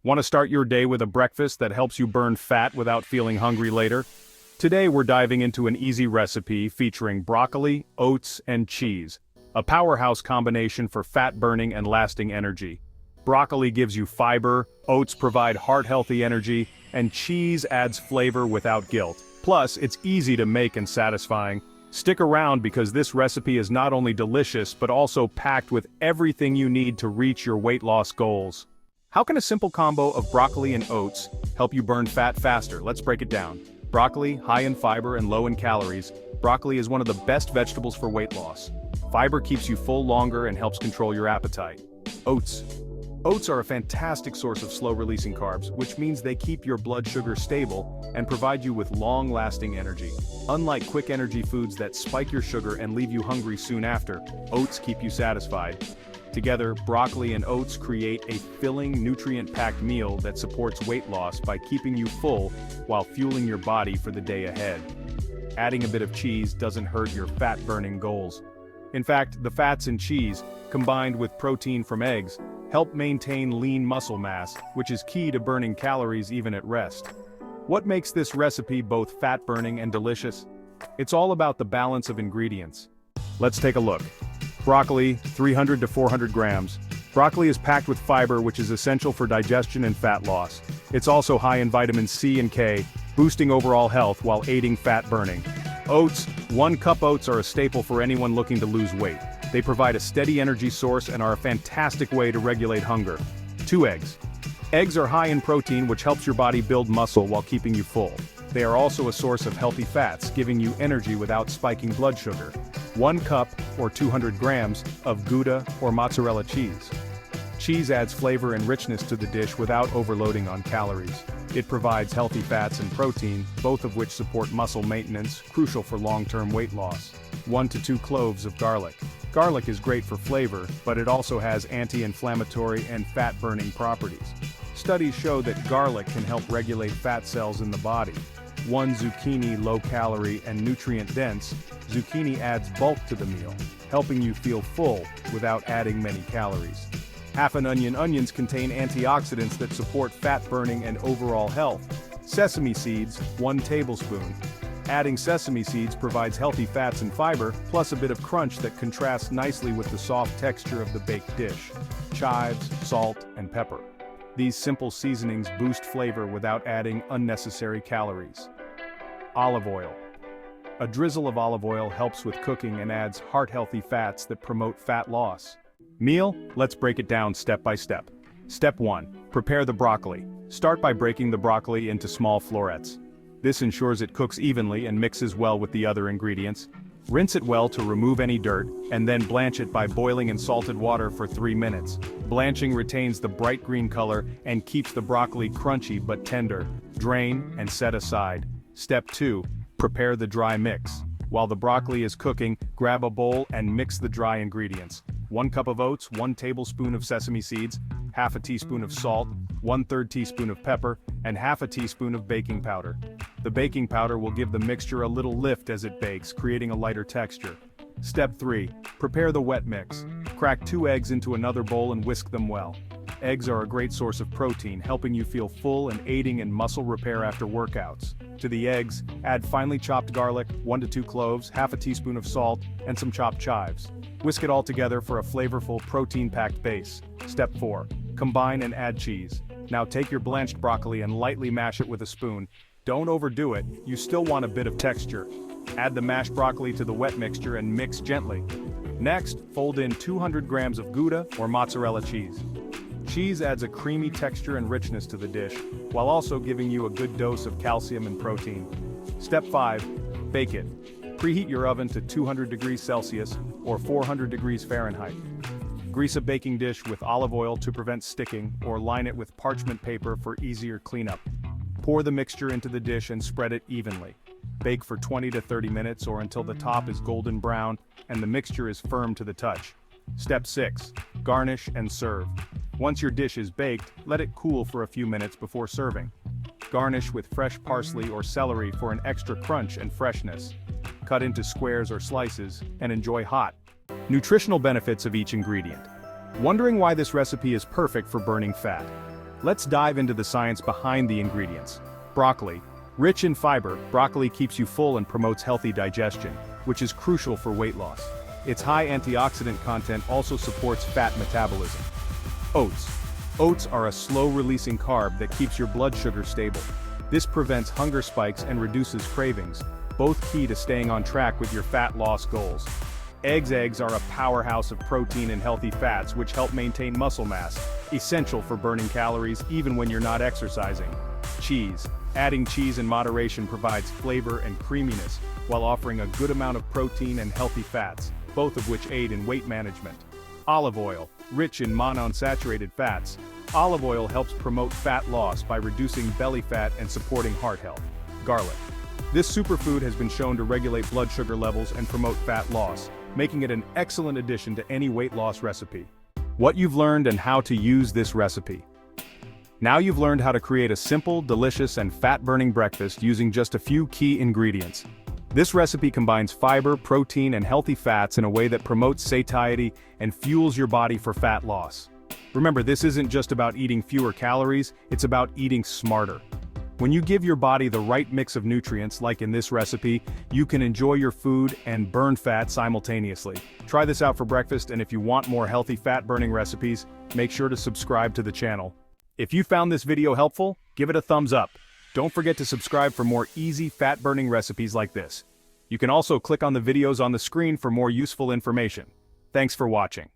Want to start your day with a breakfast that helps you burn fat without feeling hungry later? Today we're diving into an easy recipe featuring broccoli, oats, and cheese, a powerhouse combination for fat burning and lasting energy. Broccoli gives you fiber, oats provide heart-healthy energy, and cheese adds flavor without guilt. Plus, it's easy to make and satisfying. Stick around because this recipe is not only delicious but also packed with everything you need to reach your weight loss goals. How can a simple combo of broccoli and oats help you burn fat faster? Let's break it down. Broccoli, high in fiber and low in calories. Broccoli is one of the best vegetables for weight loss. Fiber keeps you full longer and helps control your appetite. Oats. Oats are a fantastic source of slow-releasing carbs, which means they keep your blood sugar stable and provide you with long-lasting energy. Unlike quick energy foods that spike your sugar and leave you hungry soon after, oats keep you satisfied. Together, broccoli and oats create a filling, nutrient-packed meal that supports weight loss by keeping you full while fueling your body for the day ahead. Adding a bit of cheese doesn't hurt your fat-burning goals. In fact, the fats in cheese, combined with protein from eggs, help maintain lean muscle mass, which is key to burning calories even at rest. What makes this recipe both fat-burning and delicious? It's all about the balance of ingredients. Let's take a look. Broccoli, 300 to 400 grams. Broccoli is packed with fiber, which is essential for digestion and fat loss. It's also high in vitamin C and K, boosting overall health while aiding fat burning. Oats, 1 cup oats are a staple for anyone looking to lose weight. They provide a steady energy source and are a fantastic way to regulate hunger. 2 eggs. Eggs are high in protein, which helps your body build muscle while keeping you full. They are also a source of healthy fats, giving you energy without spiking blood sugar. 1 cup, or 200 grams, of Gouda or mozzarella cheese. Cheese adds flavor and richness to the dish without overloading on calories. It provides healthy fats and protein, both of which support muscle maintenance, crucial for long-term weight loss. 1 to 2 cloves of garlic. Garlic is great for flavor, but it also has anti-inflammatory and fat-burning properties. Studies show that garlic can help regulate fat cells in the body. 1 zucchini, low-calorie and nutrient-dense, zucchini adds bulk to the meal, helping you feel full without adding many calories. Half an onion. Onions contain antioxidants that support fat burning and overall health. Sesame seeds, 1 tablespoon. Adding sesame seeds provides healthy fats and fiber, plus a bit of crunch that contrasts nicely with the soft texture of the baked dish. Chives, salt, and pepper. These simple seasonings boost flavor without adding unnecessary calories. Olive oil. A drizzle of olive oil helps with cooking and adds heart-healthy fats that promote fat loss. Meal? Let's break it down step by step. Step 1. Prepare the broccoli. Start by breaking the broccoli into small florets. This ensures it cooks evenly and mixes well with the other ingredients. Rinse it well to remove any dirt, and then blanch it by boiling in salted water for 3 minutes. Blanching retains the bright green color and keeps the broccoli crunchy but tender. Drain and set aside. Step 2. Prepare the dry mix. While the broccoli is cooking, grab a bowl and mix the dry ingredients. 1 cup of oats, 1 tablespoon of sesame seeds, half a teaspoon of salt, 1/3 teaspoon of pepper, and half a teaspoon of baking powder. The baking powder will give the mixture a little lift as it bakes, creating a lighter texture. Step 3. Prepare the wet mix. Crack 2 eggs into another bowl and whisk them well. Eggs are a great source of protein, helping you feel full and aiding in muscle repair after workouts. To the eggs, add finely chopped garlic, 1 to 2 cloves, half a teaspoon of salt, and some chopped chives. Whisk it all together for a flavorful, protein-packed base. Step 4. Combine and add cheese. Now take your blanched broccoli and lightly mash it with a spoon. Don't overdo it, you still want a bit of texture. Add the mashed broccoli to the wet mixture and mix gently. Next, fold in 200 grams of Gouda or mozzarella cheese. Cheese adds a creamy texture and richness to the dish, while also giving you a good dose of calcium and protein. Step 5. Bake it. Preheat your oven to 200 degrees Celsius or 400 degrees Fahrenheit. Grease a baking dish with olive oil to prevent sticking, or line it with parchment paper for easier cleanup. Pour the mixture into the dish and spread it evenly. Bake for 20 to 30 minutes or until the top is golden brown and the mixture is firm to the touch. Step 6. Garnish and serve. Once your dish is baked, let it cool for a few minutes before serving. Garnish with fresh parsley or celery for an extra crunch and freshness. Cut into squares or slices and enjoy hot. Nutritional benefits of each ingredient. Wondering why this recipe is perfect for burning fat? Let's dive into the science behind the ingredients. Broccoli. Rich in fiber, broccoli keeps you full and promotes healthy digestion, which is crucial for weight loss. Its high antioxidant content also supports fat metabolism. Oats. Oats are a slow-releasing carb that keeps your blood sugar stable. This prevents hunger spikes and reduces cravings, both key to staying on track with your fat loss goals. Eggs are a powerhouse of protein and healthy fats which help maintain muscle mass, essential for burning calories even when you're not exercising. Cheese. Adding cheese in moderation provides flavor and creaminess, while offering a good amount of protein and healthy fats, both of which aid in weight management. Olive oil. Rich in monounsaturated fats, olive oil helps promote fat loss by reducing belly fat and supporting heart health. Garlic. This superfood has been shown to regulate blood sugar levels and promote fat loss, making it an excellent addition to any weight loss recipe. What you've learned and how to use this recipe. Now you've learned how to create a simple, delicious, and fat-burning breakfast using just a few key ingredients. This recipe combines fiber, protein, and healthy fats in a way that promotes satiety and fuels your body for fat loss. Remember, this isn't just about eating fewer calories, it's about eating smarter. When you give your body the right mix of nutrients, like in this recipe, you can enjoy your food and burn fat simultaneously. Try this out for breakfast, and if you want more healthy fat-burning recipes, make sure to subscribe to the channel. If you found this video helpful, give it a thumbs up. Don't forget to subscribe for more easy fat-burning recipes like this. You can also click on the videos on the screen for more useful information. Thanks for watching.